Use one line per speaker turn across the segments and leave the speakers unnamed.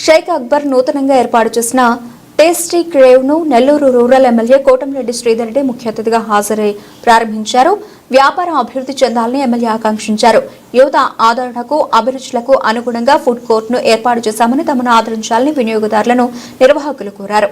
షేక్ అక్బర్ నూతనంగా ఏర్పాటు చేసిన టేస్టీ క్రేవ్ ను నెల్లూరు రూరల్ ఎమ్మెల్యే కోటంరెడ్డి శ్రీధర్ రెడ్డి ముఖ్య అతిథిగా హాజరై ప్రారంభించారు. వ్యాపారం అభివృద్ధి చెందాలని ఎమ్మెల్యే ఆకాంక్షించారు. యువత ఆదరణకు అభిరుచులకు అనుగుణంగా ఫుడ్ కోర్ట్ ను ఏర్పాటు చేశామని తమను ఆదరించాలని వినియోగదారులను నిర్వాహకులు కోరారు.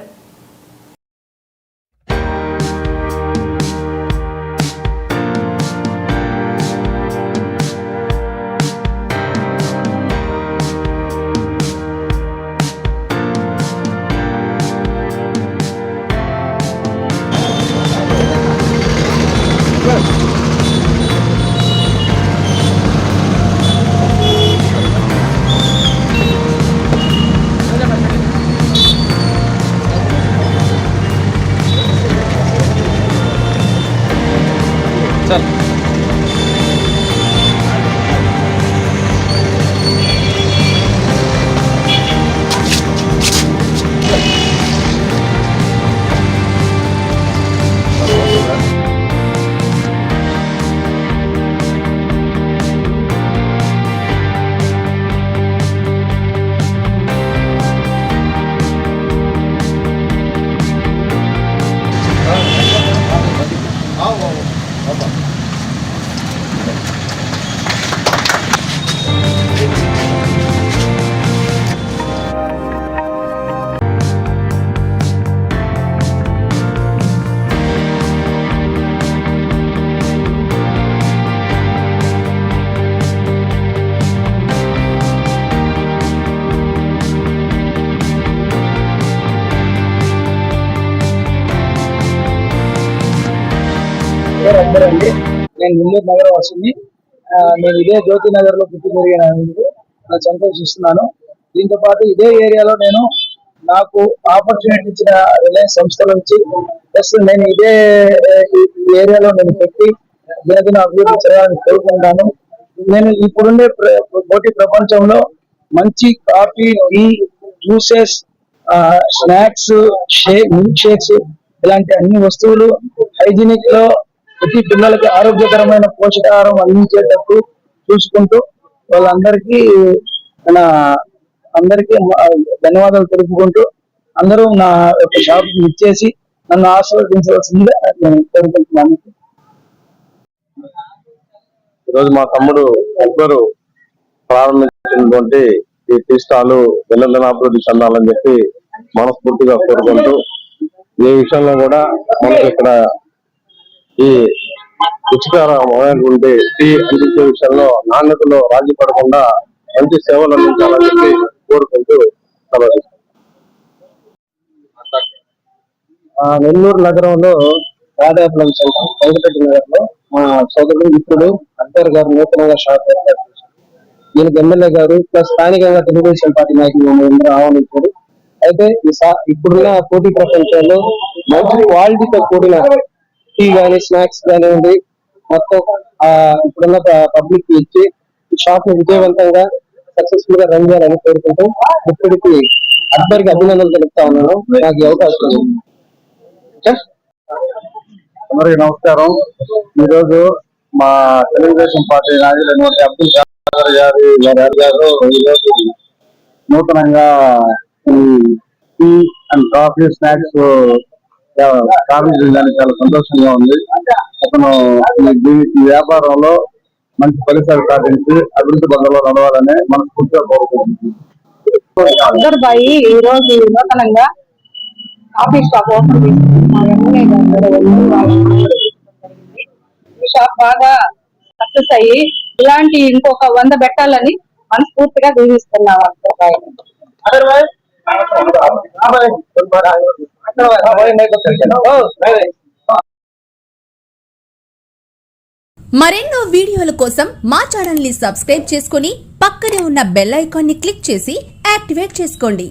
అందరండి, నేను నెల్లూరు నగర వాసిని. నేను ఇదే జ్యోతి నగర్ లో పుట్టి పెరిగినందుకు సంతోషిస్తున్నాను. దీంతో పాటు ఇదే ఏరియాలో నేను నాకు ఆపర్చునిటీ ఇచ్చిన రిలయన్స్ సంస్థల నుంచి ప్లస్ నేను ఇదే ఏరియాలో నేను పెట్టి దినదిన అభివృద్ధి చేయాలని కోరుకుంటాను. నేను ఇప్పుడుండే పోటీ ప్రపంచంలో మంచి coffee, tea, juices, snacks, milk shakes ఇలాంటి అన్ని వస్తువులు హైజీనిక్ లో ప్రతి పిల్లలకి ఆరోగ్యకరమైన పోషకాహారం అందించేటట్టు చూసుకుంటూ వాళ్ళందరికీ అందరికీ ధన్యవాదాలు తెలుపుకుంటూ అందరూ నా యొక్క షాప్కి ఇచ్చేసి నన్ను ఆశీర్వదించవలసిందిగా నేను కోరుకుంటున్నాను.
ఈరోజు మా తమ్ముడు అక్బరు ప్రారంభించినటువంటి ఈ టీ స్టాల్ దినదినాభివృద్ధి చెందాలని చెప్పి మనస్ఫూర్తిగా కోరుకుంటూ ఈ విషయంలో కూడా మనకి ఇక్కడ ఈ రుచికరమైనటువంటి టీ అందించే విషయంలో నాణ్యతలో రాజీ పడకుండా మంచి సేవలు అందించాలని చెప్పి కోరుకుంటూ
నెల్లూరు నగరంలో రాధాపురం సెంటర్ వెంకటరెడ్డి నగర్ లో మా సోదరుడు మిత్రుడు అక్బర్ గారు నూతనంగా షాప్ ఏర్పాటు చేశారు. దీనికి ఎమ్మెల్యే గారు ప్లస్ స్థానికంగా తెలుగుదేశం పార్టీ నాయకులు ఆహ్వానించారు. అయితే ఇప్పుడున్న పోటీ ప్రపంచంలో మంచి క్వాలిటీతో కూడిన టీ గానీ స్నాక్స్ కానివ్వండి మొత్తం ఇప్పుడున్న పబ్లిక్ ఇచ్చి షాప్ ని విజయవంతంగా సక్సెస్ఫుల్ గా రన్ చేయాలని కోరుకుంటూ ఇప్పటికి అక్బర్కి అభినందనలు తెలుపుతా ఉన్నాను. నాకు ఈ అవకాశం.
అందరికీ నమస్కారం. ఈరోజు మా తెలుగుదేశం పార్టీ నాయకులైనటువంటి అబ్దుల్ ఖాదర్ గారు ఈరోజు నూతనంగా టీ అండ్ కాఫీ స్నాక్స్ స్థాపించడానికి చాలా సంతోషంగా ఉంది. అతను ఈ వ్యాపారంలో మంచి ఫలితాలు సాధించి అభివృద్ధి పథంలో నడవాలని మనస్ఫూర్తిగా కోరుకుంటున్నాను.
అక్బర్ బాయి ఈ రోజు నూతనంగా కాఫీ షాప్ ఓపెన్ చేస్తున్నారు. ఈ షాప్ బాగా సక్సెస్ అయ్యి ఇలాంటి ఇంకొక 100 పెట్టాలని మనస్ఫూర్తిగా దీవిస్తున్నాం అక్బర్ బాయిని.
మరెన్నో వీడియోల కోసం మా ఛానల్ ని సబ్స్క్రైబ్ చేసుకుని పక్కనే ఉన్న బెల్ ఐకాన్ ని క్లిక్ చేసి యాక్టివేట్ చేసుకోండి.